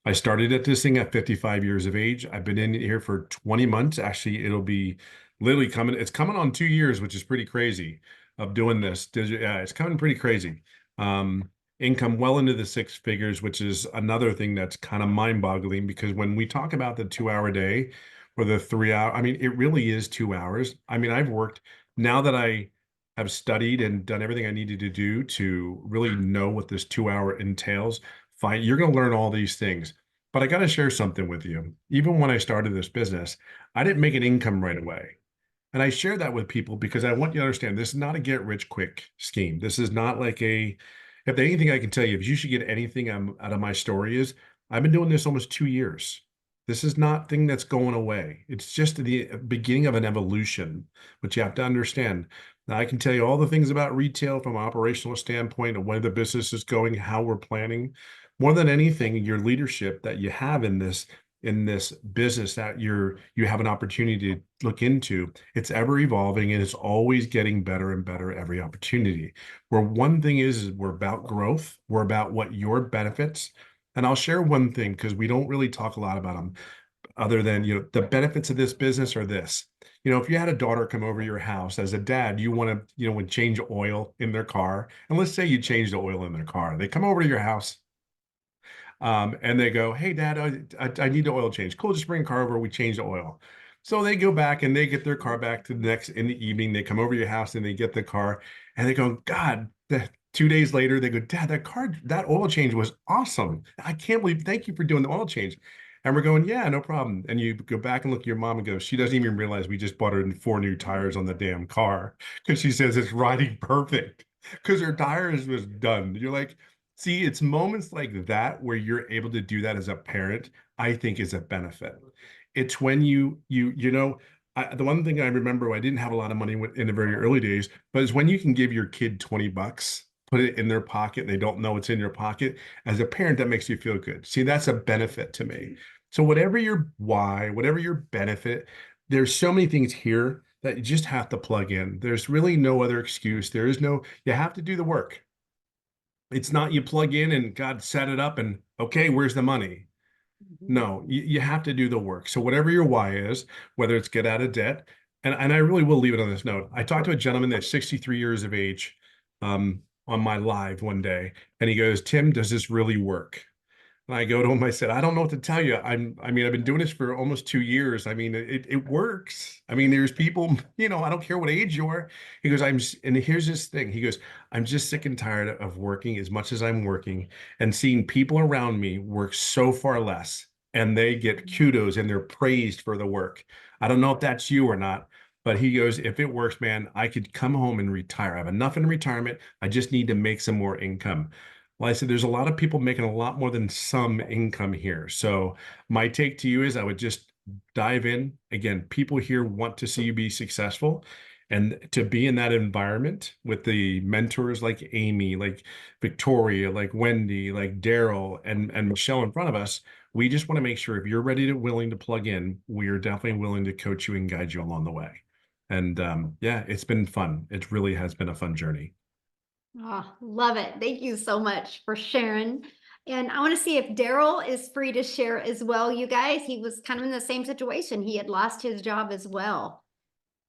I started at this thing at 55 years of age. I've been in here for 20 months. Actually, it'll be literally it's coming on 2 years, which is pretty crazy of doing this. Yeah, it's coming pretty crazy. income well into the six figures, which is another thing that's kind of mind-boggling, because when we talk about the 2 hour day or the 3 hour, I mean, it really is 2 hours. I mean, I've worked, now that I have studied and done everything I needed to do to really know what this 2 hour entails, fine, you're going to learn all these things. But I got to share something with you. Even when I started this business, I didn't make an income right away. And I share that with people because I want you to understand this is not a get rich quick scheme. This is not like a, if there's anything I can tell you, if you should get anything out of my story is I've been doing this almost 2 years. This is not thing that's going away. It's just the beginning of an evolution, but you have to understand. Now I can tell you all the things about retail from an operational standpoint of where the business is going, how we're planning. More than anything, your leadership that you have in this business that you have an opportunity to look into, it's ever evolving and it's always getting better and better every opportunity. Where one thing is we're about growth, we're about what your benefits. And I'll share one thing because we don't really talk a lot about them other than, the benefits of this business are this. If you had a daughter come over your house as a dad, you want to, would change oil in their car. And let's say you change the oil in their car. They come over to your house. And they go, hey, Dad, I need the oil change. Cool, just bring the car over. We change the oil. So they go back and they get their car back to the next in the evening. They come over to your house and they get the car and they go, God, 2 days later, they go, Dad, that oil change was awesome. I can't believe, thank you for doing the oil change. And we're going, yeah, no problem. And you go back and look at your mom and go, she doesn't even realize we just bought her 4 new tires on the damn car because she says it's riding perfect because her tires was done. You're like, see, it's moments like that where you're able to do that as a parent, I think is a benefit. It's when the one thing I remember, I didn't have a lot of money in the very early days, but it's when you can give your kid $20, put it in their pocket, they don't know it's in your pocket. As a parent, that makes you feel good. See, that's a benefit to me. So whatever your why, whatever your benefit, there's so many things here that you just have to plug in. There's really no other excuse. You have to do the work. It's not you plug in and God set it up and okay, where's the money? No, you have to do the work. So whatever your why is, whether it's get out of debt, and I really will leave it on this note. I talked to a gentleman that's 63 years of age on my live one day, and he goes, Tim, does this really work? And I go to him, I said, I don't know what to tell you. I've been doing this for almost 2 years. I mean, it works. I mean, there's people, I don't care what age you are. He goes, and here's this thing. He goes, I'm just sick and tired of working as much as I'm working and seeing people around me work so far less and they get kudos and they're praised for the work. I don't know if that's you or not, but he goes, if it works, man, I could come home and retire. I have enough in retirement. I just need to make some more income. Well, I said, there's a lot of people making a lot more than some income here. So my take to you is I would just dive in. Again, people here want to see you be successful. And to be in that environment with the mentors like Amy, like Victoria, like Wendy, like Daryl, and Michelle in front of us, we just want to make sure if you're willing to plug in, we are definitely willing to coach you and guide you along the way. And yeah, it's been fun. It really has been a fun journey. Oh, love it. Thank you so much for sharing. And I want to see if Daryl is free to share as well, you guys. He was kind of in the same situation. He had lost his job as well.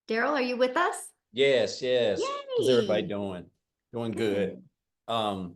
Daryl, are you with us? Yes. How's everybody Yay. doing? Doing good. I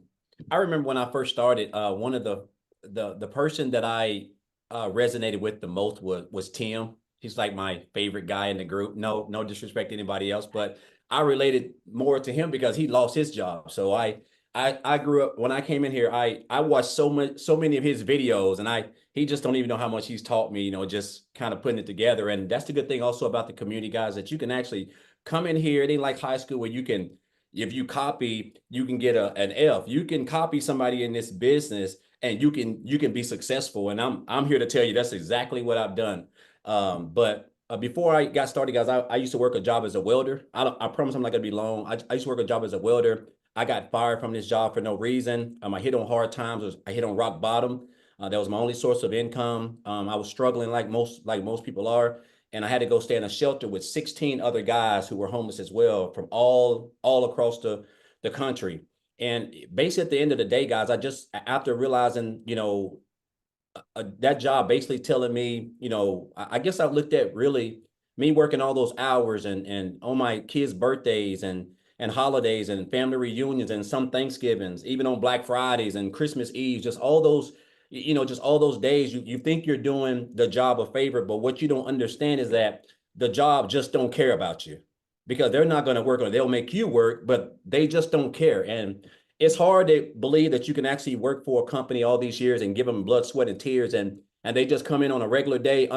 remember when I first started, one of the person that I resonated with the most was Tim. He's like my favorite guy in the group. No disrespect to anybody else, but I related more to him because he lost his job. So I grew up, when I came in here, I watched so many of his videos, and he just don't even know how much he's taught me, just kind of putting it together. And that's the good thing also about the community, guys, that you can actually come in here. It ain't like high school where you can, if you copy, you can get an F. You can copy somebody in this business and you can be successful. And I'm here to tell you that's exactly what I've done. But before I got started, guys, I used to work a job as a welder. I promise I'm not gonna be long. I used to work a job as a welder. I got fired from this job for no reason. I hit on hard times. I hit on rock bottom. That was my only source of income. I was struggling like most people are, and I had to go stay in a shelter with 16 other guys who were homeless as well from all across the country. And basically, at the end of the day, guys, after realizing, that job basically telling me, I guess I looked at really me working all those hours and on my kids' birthdays and and holidays and family reunions and some Thanksgivings, even on Black Fridays and Christmas Eve, just all those, just all those days, you think you're doing the job a favor, but what you don't understand is that the job just don't care about you, because they're not going to work on it. They'll make you work, but they just don't care. And it's hard to believe that you can actually work for a company all these years and give them blood, sweat, and tears, and they just come in on a regular day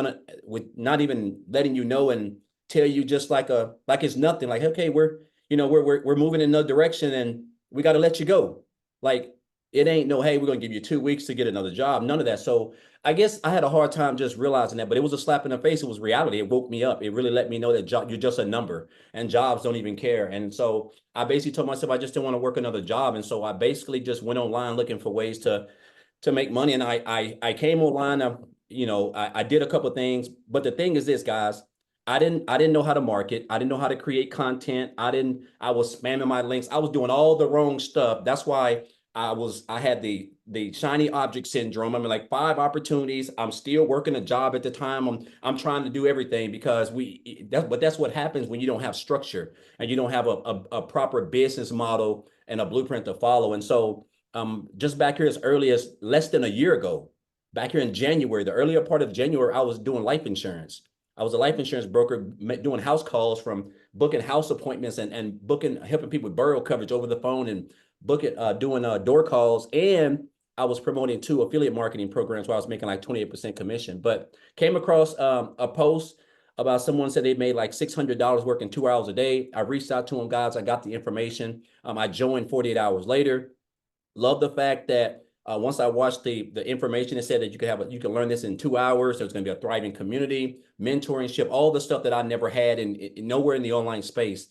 with not even letting you know and tell you just like it's nothing. Like, okay, we're moving in another direction and we got to let you go. Like, it ain't no, hey, we're gonna give you 2 weeks to get another job. None of that. So I guess I had a hard time just realizing that, but it was a slap in the face. It was reality. It woke me up. It really let me know that you're just a number and jobs don't even care. And so I basically told myself I just didn't want to work another job. And so I basically just went online looking for ways to make money. And I came online. I did a couple of things, but the thing is this, guys. I didn't know how to market. I didn't know how to create content. I was spamming my links. I was doing all the wrong stuff. That's why I had the shiny object syndrome. I mean, like 5 opportunities. I'm still working a job at the time. I'm trying to do everything because that's what happens when you don't have structure and you don't have a proper business model and a blueprint to follow. And so just back here as early as less than a year ago, back here in January, the earlier part of January, I was doing life insurance. I was a life insurance broker doing house calls, from booking house appointments and helping people with burial coverage over the phone, and doing door calls. And I was promoting 2 affiliate marketing programs where I was making like 28% commission. But came across a post about someone said they made like $600 working 2 hours a day. I reached out to them, guys. I got the information. I joined 48 hours later. Love the fact that once I watched the information, it said that you can learn this in 2 hours. There's going to be a thriving community, mentorship, all the stuff that I never had in nowhere in the online space.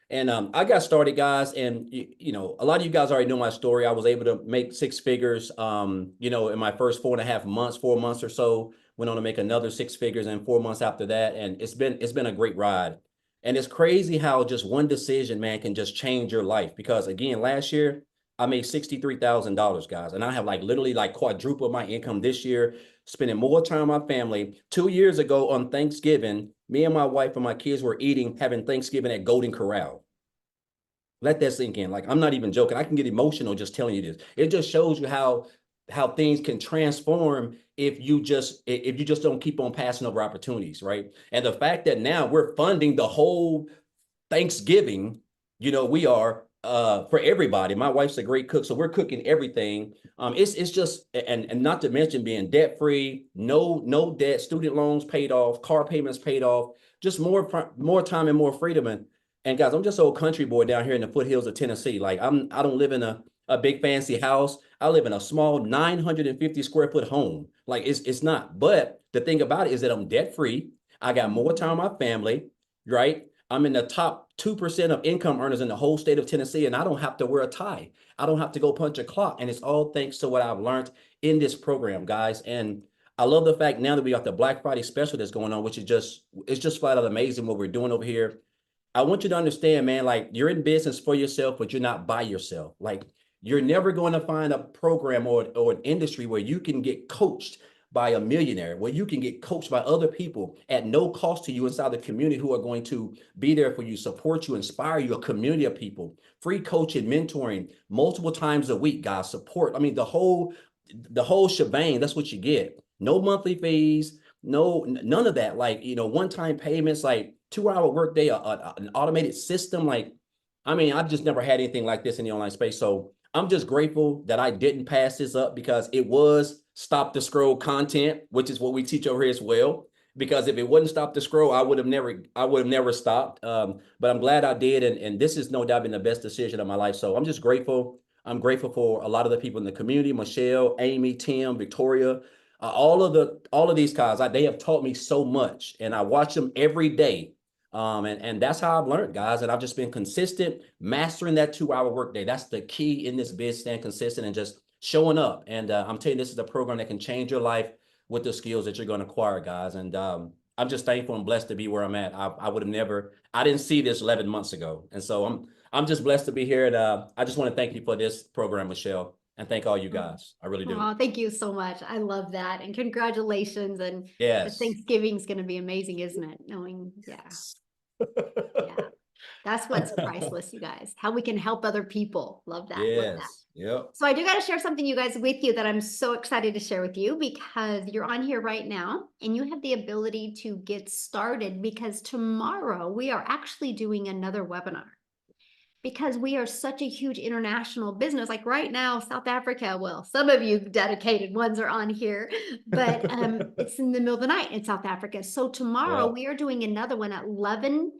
And I got started, guys. And a lot of you guys already know my story. I was able to make 6 figures, in my first 4.5 months, 4 months or so. Went on to make another 6 figures in 4 months after that. And it's been a great ride. And it's crazy how just one decision, man, can just change your life. Because again, last year, I made $63,000, guys. And I have literally quadrupled my income this year, spending more time with my family. 2 years ago on Thanksgiving, me and my wife and my kids were having Thanksgiving at Golden Corral. Let that sink in. I'm not even joking. I can get emotional just telling you this. It just shows you how things can transform if you just don't keep on passing over opportunities, right? And the fact that now we're funding the whole Thanksgiving, we are for everybody. My wife's a great cook, so we're cooking everything. It's just, and not to mention being debt free, no debt, student loans paid off, car payments paid off, just more time and more freedom. And guys, I'm just an old country boy down here in the foothills of Tennessee. I don't live in a big fancy house. I live in a small 950 square foot home. It's not. But the thing about it is that I'm debt free. I got more time with my family, right? I'm in the top 2% of income earners in the whole state of Tennessee, and I don't have to wear a tie. I don't have to go punch a clock. And it's all thanks to what I've learned in this program, guys. And I love the fact now that we got the Black Friday special that's going on, which is just flat out amazing what we're doing over here. I want you to understand, man, you're in business for yourself, but you're not by yourself. You're never going to find a program or an industry where you can get coached by a millionaire, where you can get coached by other people at no cost to you inside the community who are going to be there for you, support you, inspire you, a community of people, free coaching, mentoring multiple times a week, guys, support. I mean, the whole shebang, that's what you get. No monthly fees, none of that. One-time payments, 2-hour workday, an automated system. I've just never had anything like this in the online space. So I'm just grateful that I didn't pass this up, because it was stop the scroll content, which is what we teach over here as well. Because if it wouldn't stop the scroll, I would have never stopped. But I'm glad I did. And this has no doubt been the best decision of my life. So I'm just grateful. I'm grateful for a lot of the people in the community, Michelle, Amy, Tim, Victoria, all of these guys. They have taught me so much, and I watch them every day. And that's how I've learned, guys. And I've just been consistent, mastering that 2-hour workday. That's the key in this biz, staying consistent and just showing up. And I'm telling you, this is a program that can change your life with the skills that you're going to acquire, guys. And I'm just thankful and blessed to be where I'm at. I didn't see this 11 months ago. And so I'm just blessed to be here. And I just want to thank you for this program, Michelle, and thank all you guys. I really do. Oh, thank you so much. I love that. And congratulations. And yes, Thanksgiving's going to be amazing, isn't it? Knowing, yeah. Yeah. That's what's priceless, you guys. How we can help other people. Love that. Love that. Yes. Yep. So I do got to share something, you guys, with you that I'm so excited to share with you because you're on here right now and you have the ability to get started because tomorrow we are actually doing another webinar. Because we are such a huge international business, like right now, South Africa, well, some of you dedicated ones are on here, but it's in the middle of the night in South Africa. So tomorrow Yeah. we are doing another one at 11,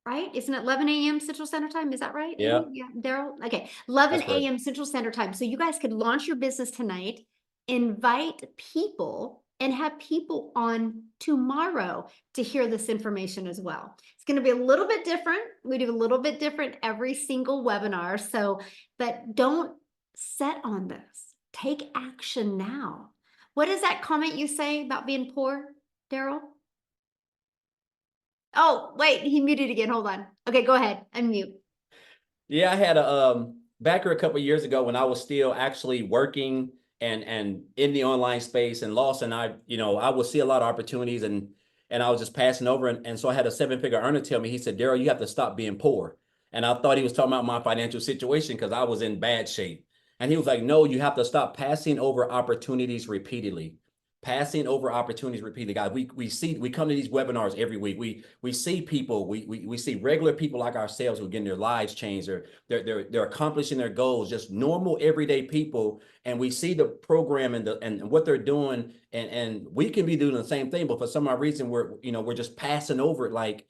right? Isn't it 11 a.m. Central Standard Time? Is that right? Yeah. Amy? Yeah, Daryl? Okay, 11 That's right. a.m. Central Standard Time. So you guys could launch your business tonight, invite people, and have people on tomorrow to hear this information as well. It's going to be a little bit different. We do a little bit different every single webinar. So, but don't set on this. Take action now. What is that comment you say about being poor, Daryl? Oh, wait, he muted again. Hold on. Okay, go ahead. Unmute. Yeah, I had a back here a couple of years ago when I was still actually working and in the online space and Lawson, I would see a lot of opportunities and I was just passing over and so I had a 7-figure earner tell me, he said, Daryl, you have to stop being poor. And I thought he was talking about my financial situation because I was in bad shape. And he was like, no, you have to stop passing over opportunities repeatedly. Passing over opportunities repeatedly, guys. We come to these webinars every week. We see people, we see regular people like ourselves who are getting their lives changed, they're accomplishing their goals, just normal everyday people. And we see the program and what they're doing, and we can be doing the same thing, but for some odd reason we're just passing over it like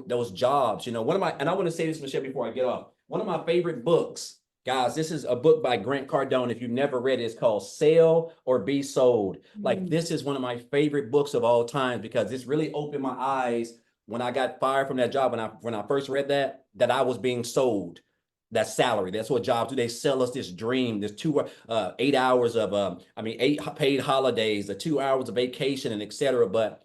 those jobs. One of my, and I want to say this, Michelle, before I get off, one of my favorite books. Guys, this is a book by Grant Cardone. If you've never read it, it's called Sell or Be Sold. Like, this is one of my favorite books of all time because this really opened my eyes when I got fired from that job. When I first read that I was being sold that salary. That's what jobs do. They sell us this dream, this 8 hours of 8 paid holidays, the 2 hours of vacation, and etc. But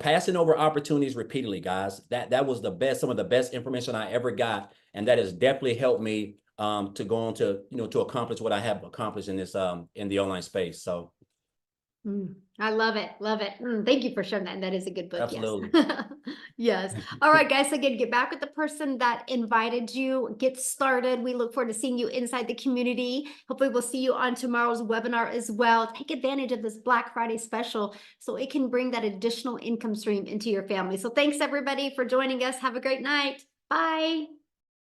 passing over opportunities repeatedly, guys, that was some of the best information I ever got, and that has definitely helped me to go on to to accomplish what I have accomplished in this in the online space. So I love it. Love it. Thank you for sharing that. And that is a good book. absolutely. Yes. Yes. All right, guys. Again, get back with the person that invited you. Get started. We look forward to seeing you inside the community. Hopefully we'll see you on tomorrow's webinar as well. Take advantage of this Black Friday special so it can bring that additional income stream into your family. So thanks everybody for joining us. Have a great night. Bye.